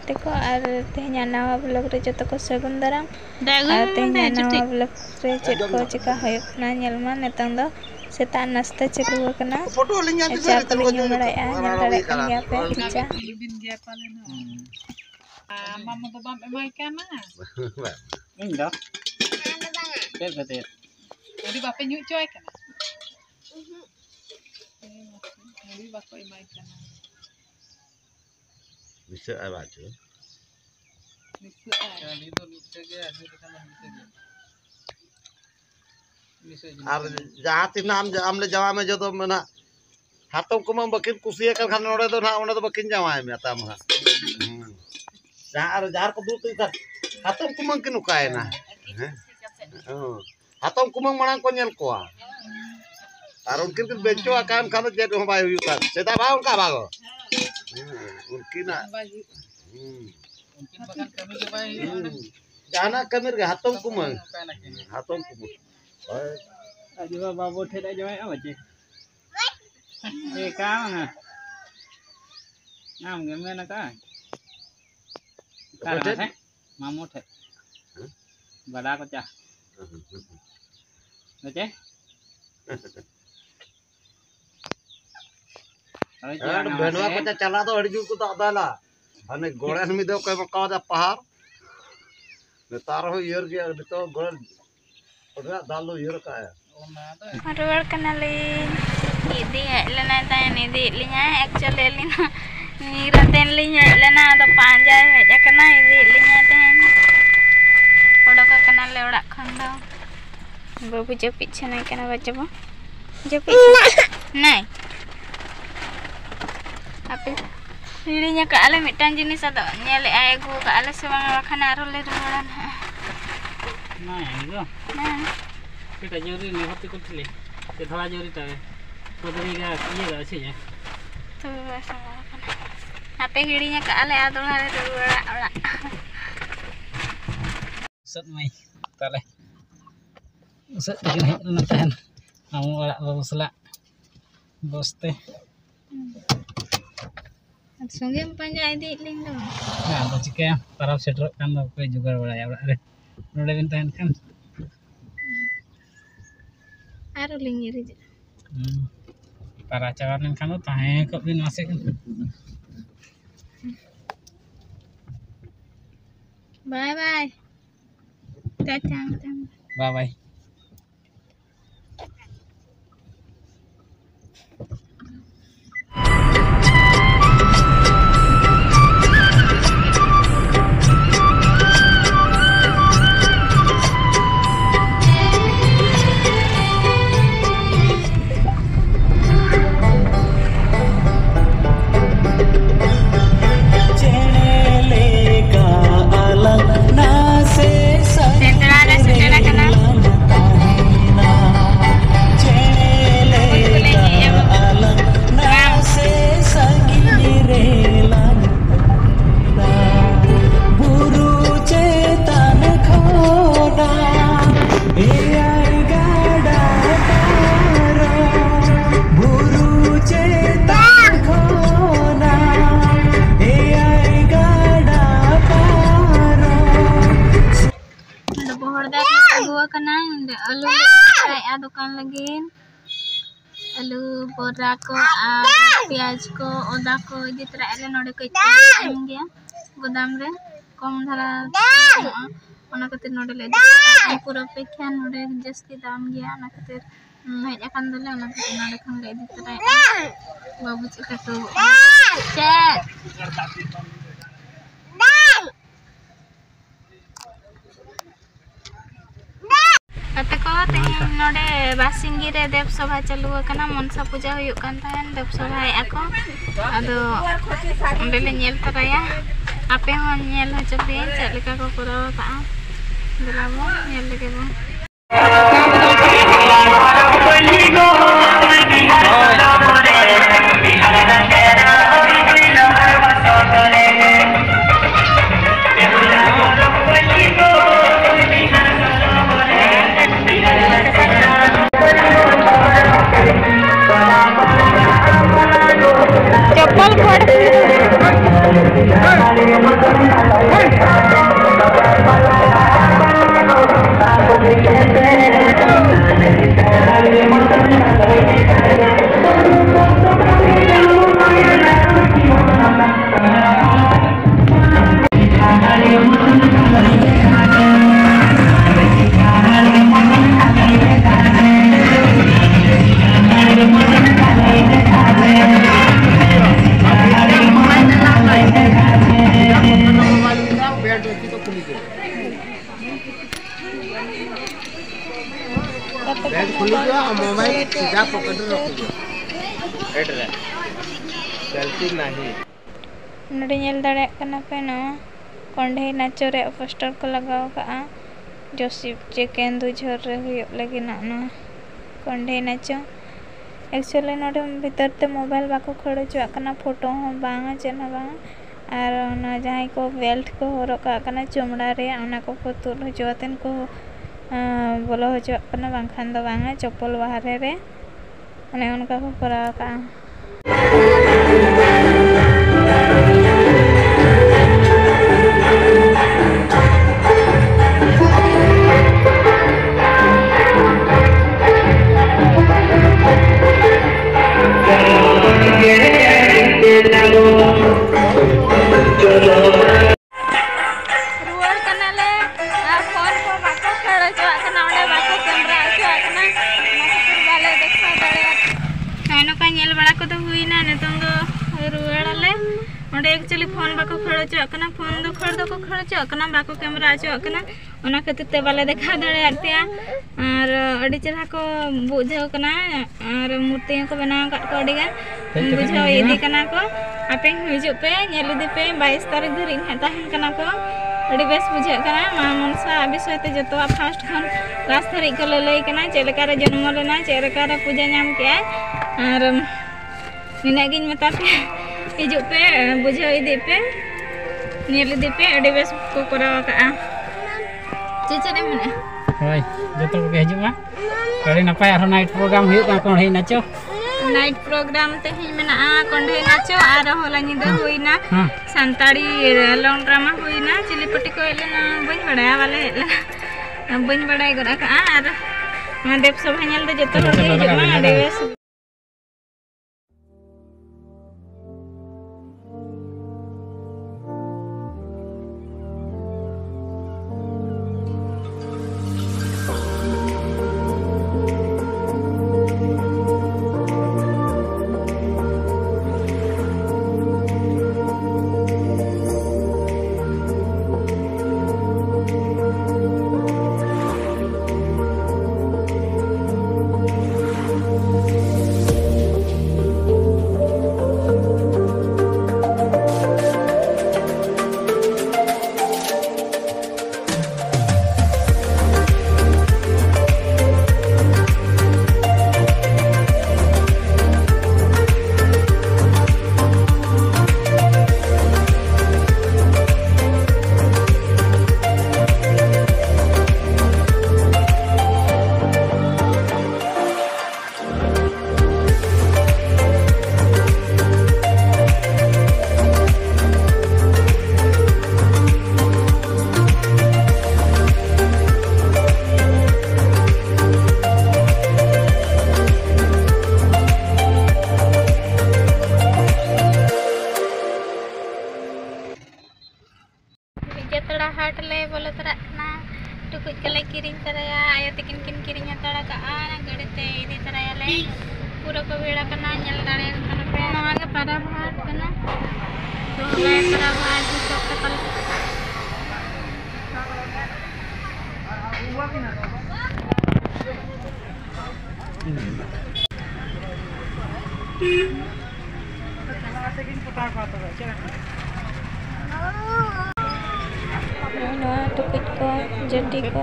गाते को और तेहना नवा ब्लॉग रे जो को सगुन दाराम और तेहना नवा ब्लॉग रे चेक को चिका होयकना नेलमा नेतंग दो सेता नाश्ता चलू कना फोटो लिंग या चा को लिंग बड़ाया नेल दाड़े कन गया पे चा बिन गया पाले ना मामा तो बाम एमाय काना इन दो चेक कते jadi bapak nyuk coy kana jadi bapak emak kana bisa apa tu bisa jadi itu bisa ge ada kana bisa আর যাহাতি নাম আমলে যাওয়া মে যত না হাতম কুম বকিন কুসিয়া কাল খান ওড়ে তো না ওনা তো বকিন যাওয়া মে তা মা जार को दूर तो हाथम कुमंग किनु काय ना हाथम कुमंग मांग को नेल कोआ और उनकिन के बेचो आकान खान जेट हो बाय हुई का सेदा बा उनका बागो उनकी ना उनकिन बगन कमी के बाय जाना कमीर के हाथम कुमंग अजवा बाबू ठेदा जो है बच्चे ए का ना नाम के में ना का karena mamut bada ko cha oke अरे बनवा को चला तो हड़ी को दाला अने गोड़न में दो कोई मका दा पहाड़ ने तार हो यर गया तो गोड़ ओडा दालो यर का है रोड कनाले इदी लेना तान इदी लिnya actually lina Nira ten linya lena ada panjang aja kena ini linya ten. Udah ke kenal lewat kandang. Babu jepit sana kena baca bu. Jepit. Nai. Apa? Linya ke alam mitan jenis ada nyale aegu ke alam sebang makan arul le rulan. Nai itu. Nai. Kita juri ni hati kutili. Kita thora juri tahu. Kutili ga iya ga sih ya. Tuh sama. Apa hirinya ke ale atau hari orang set mai tale set begini nantian kamu orang bagus lah bos teh sungguh panjang ini link dong nah apa sih kayak para setruk kan apa juga orang ya orang udah bintahan kan ada link ini para cawaran kan tuh tahe kok bin masih kan bye bye bye bye दुकान लगी आलू बोरा को प्याज को ओदा को इदी तरह एले नोडे को एम गया गोदाम रे कम धारा ओना खातिर नोडे ले पूरा अपेक्षा नोडे जस्ती दाम गया ओना खातिर हेज अकान दले ओना खातिर नोडे खन ले इदी तरह बाबू चिका तो चेक नोडे बासिंगी रे देव सभा चलू कना मनसा पूजा हुयुक कान ताहन देव सभा आको आदो ओंडे ले नेल तराया आपे होन नेल हो चबे चेक लेका को कराव ता दिलाबो नेल लेके बो चप्पल फोड़ बैग खुली जो मोबाइल सीधा पकड़ रखो हेड रे सेल्फी नहीं नोडे नेल दाड़े कना पे न कंढे नाचो रे पोस्टर को लगाव का जोशिप चिकन दु झोर रे हुयो लगी ना न कंढे नाचो एक्चुअली नोडे भीतर ते मोबाइल बाको खड़ो चो कना फोटो हो बांगा चेना बांगा और ना जहां को बेल्ट को हरका कना चमड़ा रे ओना को तुल हजोतन को बोलो हजो कना बांखान दो बांगा चप्पल बाहर रे माने उनका को कराव का एक्चुअली फोन बाको खड़ो चकना फोन दो खड़ दो को खड़ो चकना बाको कैमरा चकना ओना खातिर ते वाले देखा दड़े आरतिया और अडी चरहा को बुझाव कना और मूर्ति को बनाव का को अडीगा बुझाव इदी कना को आपे हिजु पे नेल दे पे 22 तारीख धरि ताहन कना को अडी बेस बुझा कना मा मनसा विषय ते जतो फर्स्ट खन लास्ट धरि को लई कना चेलका रे जन्म लेना चेलका रे पूजा नाम के और निनागिन मता पे हिजु पे बुझाव इदी पे नेल दे पे अडी बेस को कराव का चेचरे मने होय जतो को हिजुमा कड़ी नपाय आरो नाइट प्रोग्राम हुई का कंढे नाचो नाइट प्रोग्राम ते ही मेना कंढे नाचो आरो होला निदा होइना संताड़ी लॉन्ग ड्रामा होइना चिलीपट्टी को एलेना बइन बड़ाया वाले हेला बइन बड़ाय गरा का आर देव सभा नेल दे जतो हर हिजुमा देवेस हाट ले बोले तरना टुकुज कले किरिंग तरया आयो तिकिन किन किरिंग तड़ा का आना गड़ते इदी तरया ले पूरा को बेड़ा कना नेल दाड़े कना पे नवा के पारा भाट कना तो ले पारा भाट तो कल टुकुज को जटी को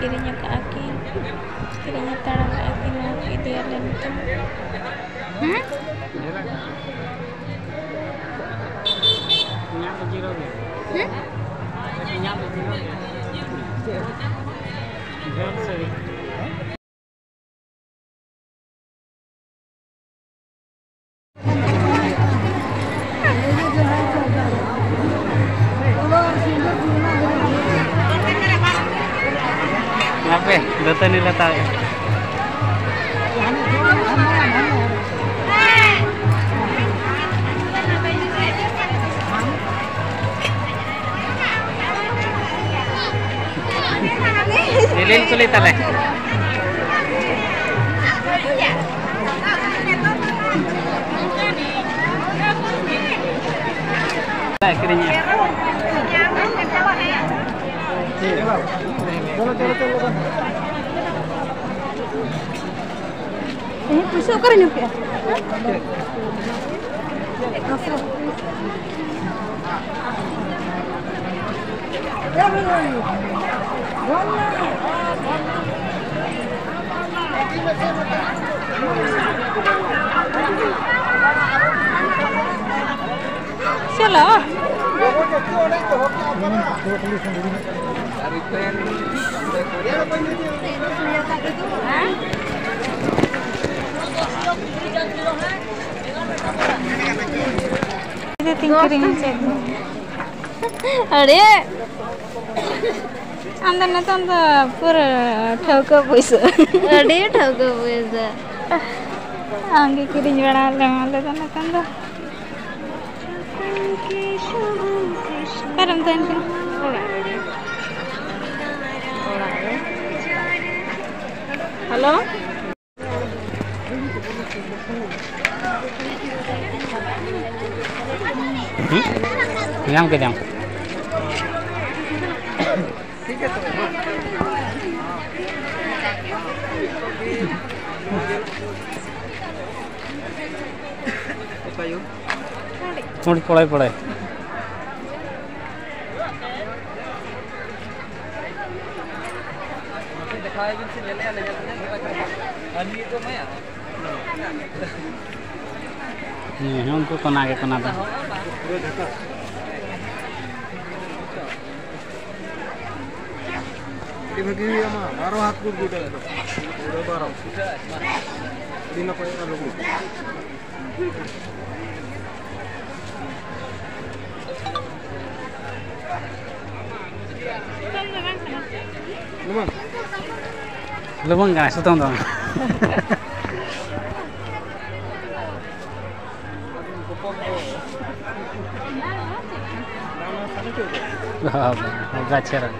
किरिnya ke akin kirinya tara ke akin lagi dia lentum Ngapain? Data nila tayo. Nilin sulit ale. Akhirnya. Ini pusuk kan nyuki. Chalo. अरे अंदर ना तो पूरा ठोको पैसा अरे ठोको पैसा आगे किरिंग बड़ा ले माले तो ना तो परम तो इनके हेलो Nyam ke jam. ठीक है तो थोड़ी पढ़ाई पढ़ाई. Ini untuk kena ke kena dah. bagi ama baru hat ku guda itu udah baru dina ko yang lalu Lumang kan sutong dong. Gacera.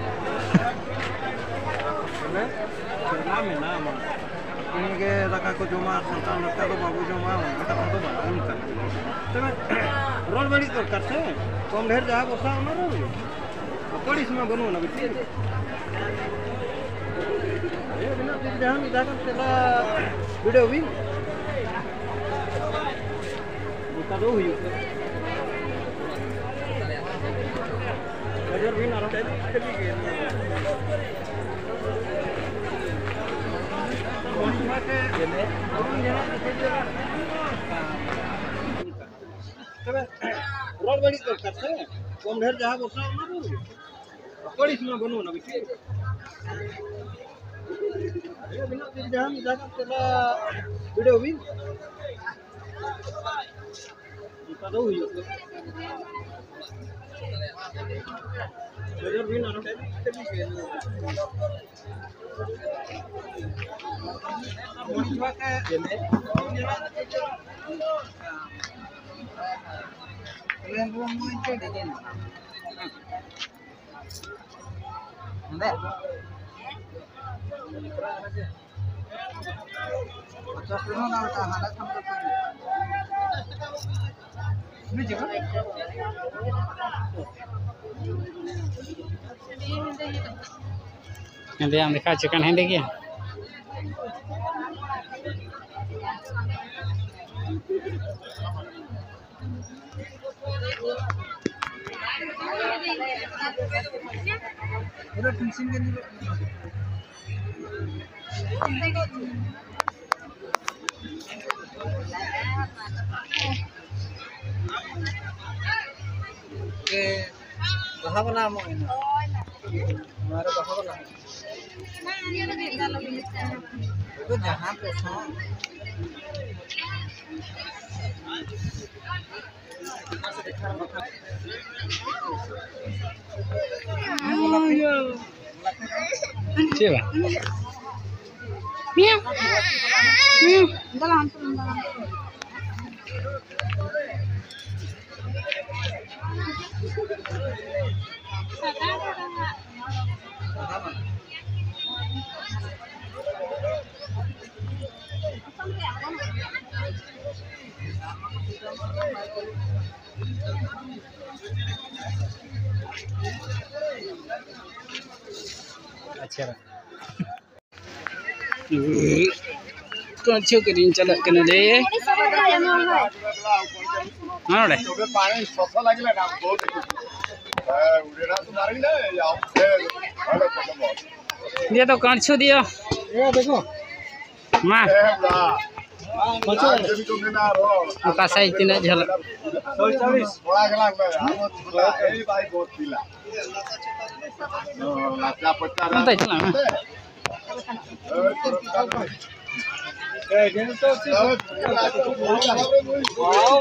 इनके रखा को जमा संतान रखा तो बाबू जमा बेटा कौन तो बड़ा उनका तो मैं रोल बड़ी तो करते कम ढेर जा बसा ना रो पड़ी इसमें बनो ना बिल्कुल ये बिना फिर जहां इधर चला वीडियो भी उसका दो हुई नजर भी ना रहे चली गई रोड बड़ी तो करते कम ढेर जहां बसा ना रो पड़ी इसमें बनो ना बिल्कुल ये बिना फिर जहां इधर चला वीडियो भी उसका दो हुई नजर भी ना रहे चली गई Nanti yang dikasihkan hendek ya. udah pensiun kan juga ke baha bana mo ina हमारे बाहा बना तो जहां पे था Siapa? Miau. Dalam. चेहरा कांचो करिन चला कने ले हां रे पानी ससा लागिला ना बहुत उड़ेरा तो मारी ना या ये तो कांचो दियो ये देखो मां बच्चा जब तो ना रो का साइज तीन झल 40 बड़ा गला में छोटा ए भाई बहुत पीला लाचा पत्ता अंत चला ए दिन तो वाओ